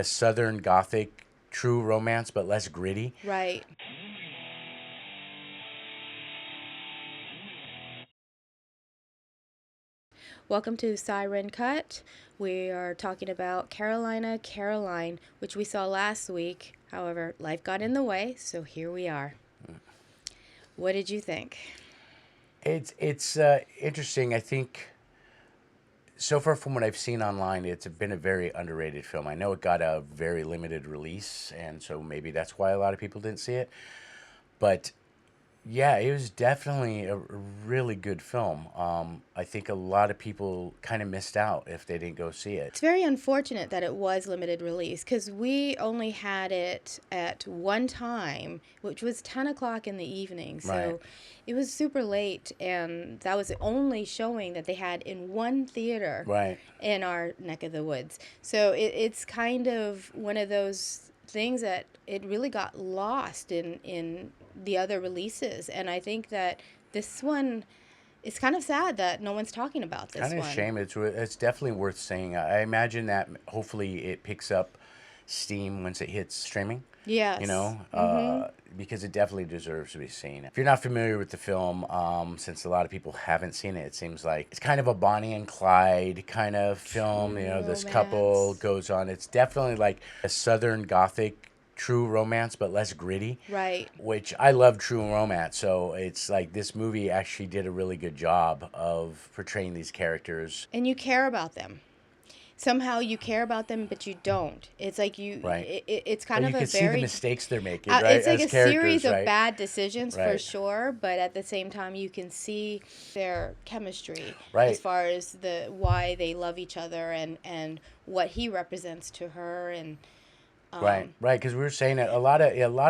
a Southern Gothic true romance, but less gritty. Right. Welcome to Siren Cut. We are talking about Carolina Caroline, which we saw last week. However, life got in the way, so here we are. What did you think? It's interesting. I think so far from what I've seen online, it's been a very underrated film. I know it got a very limited release, and so maybe that's why a lot of people didn't see it. But yeah, it was definitely a really good film. I think a lot of people kind of missed out if they didn't go see it. It's very unfortunate that it was limited release because we only had it at one time, which was 10 o'clock in the evening. Right, So it was super late, and that was the only showing that they had in one theater right. in our neck of the woods. So it's kind of one of those things that it really got lost in the other releases. And I think that this one, it's kind of sad that no one's talking about Kind this of a one. shame. It's definitely worth seeing. I imagine that hopefully it picks up steam once it hits streaming. You Yes. know, Mm-hmm. because it definitely deserves to be seen. If you're not familiar with the film, since a lot of people haven't seen it, it seems like it's kind of a Bonnie and Clyde kind of film. You True know, this couple romance. goes on. It's definitely like a Southern Gothic true romance, but less gritty, Right. which I love true romance. So it's like this movie actually did a really good job of portraying these characters. And you care about them. Somehow you care about them, but you don't. It's like Right. it's But kind you of a can see the very, mistakes they're making, right? it's like As a series characters, of right? bad decisions for Right. sure, but at the same time you can see their chemistry as Right. far as the why they love each other and what he represents to her and Right, right, because we were saying that a lot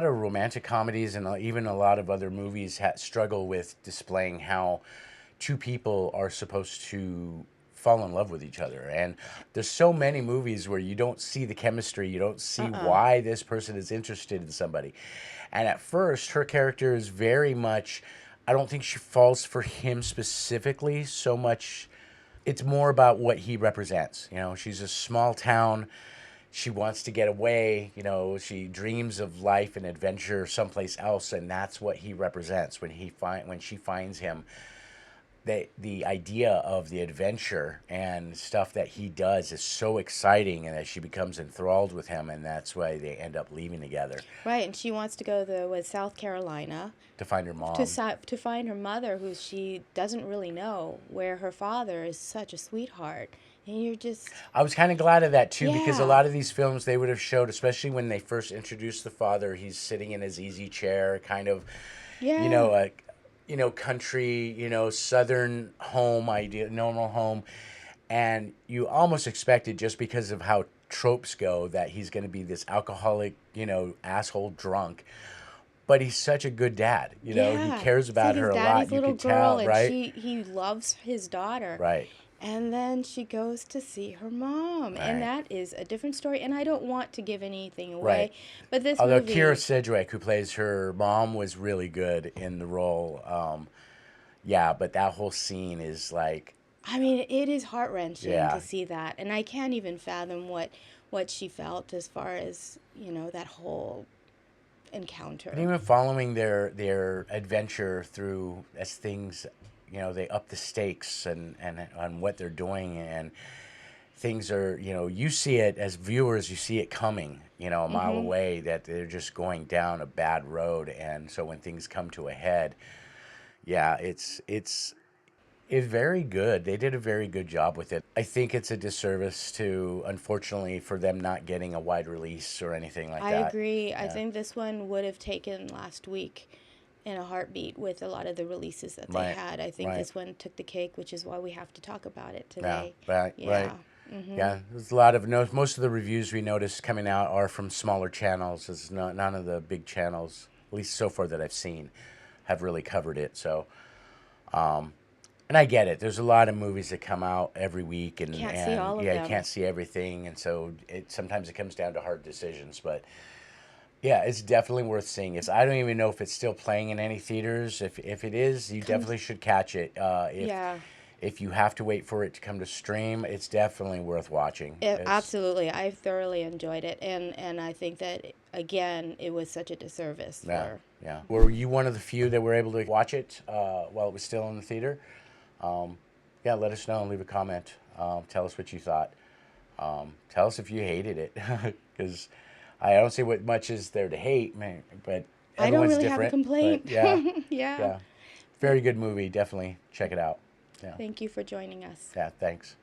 of romantic comedies and even a lot of other movies struggle with displaying how two people are supposed to fall in love with each other, and there's so many movies where you don't see the chemistry, you don't see uh-uh. why this person is interested in somebody, and at first her character is very much. I don't think she falls for him specifically so much. It's more about what he represents. You know, she's a small town, she wants to get away, you know, she dreams of life and adventure someplace else, and that's what he represents when she finds him. The idea of the adventure and stuff that he does is so exciting, and that she becomes enthralled with him, and that's why they end up leaving together Right, and she wants to go to South Carolina to find her mom. to find her mother, who she doesn't really know, where her father is such a sweetheart, and you're just I was kind of glad of that too, because a yeah, lot of these films they would have showed, especially when they first introduced the father, he's sitting in his easy chair, kind of, you yeah, know, a country, southern home idea, normal home, and you almost expected, just because of how tropes go, that he's going to be this alcoholic, asshole drunk. But he's such a good dad. He yeah. cares It's like about his her a lot. daddy's You little could girl, tell, and right? he loves his daughter. Right, And then she goes to see her mom, and right, that is a different story. And I don't want to give anything away, right. but this Although Kira movie, Sedgwick, who plays her mom, was really good in the role. Yeah, but that whole scene is like, I mean, it is heart wrenching to yeah. see that, and I can't even fathom what she felt as far as that whole But encounter. even following their adventure through, as things, they up the stakes and on what they're doing, and things are, you see it as viewers, you see it coming, a mile Mm-hmm. away, that they're just going down a bad road, and so when things come to a head, yeah, it's very good. They did a very good job with it. I think it's a disservice to, unfortunately, for them not getting a wide release or anything like I that. agree. I Yeah. think this one would have taken last week in a heartbeat with a lot of the releases that they Right. had. I think Right. this one took the cake, which is why we have to talk about it Yeah. today. Right. Right. Yeah. Mm-hmm. Yeah. There's a lot of no. Most of the reviews we noticed coming out are from smaller channels. It's not none of the big channels, at least so far that I've seen, have really covered it. So, and I get it. There's a lot of movies that come out every week, and Can't see and all of yeah, you can't them. see everything, and so sometimes it comes down to hard decisions. But yeah, it's definitely worth seeing. I don't even know if it's still playing in any theaters. If it is, you Comes. definitely should catch it. If Yeah. if you have to wait for it to come to stream, it's definitely worth watching. It's, Absolutely, I thoroughly enjoyed it, and I think that again, it was such a disservice yeah, for. yeah. Were you one of the few that were able to watch it while it was still in the theater? Yeah, let us know and leave a comment. Tell us what you thought. Tell us if you hated it, because I don't see what much is there to hate, man. But I don't everyone's really have a different. But complaint. yeah, Yeah. yeah, very good movie. Definitely check it out. Yeah, Thank you for joining us. yeah. Thanks.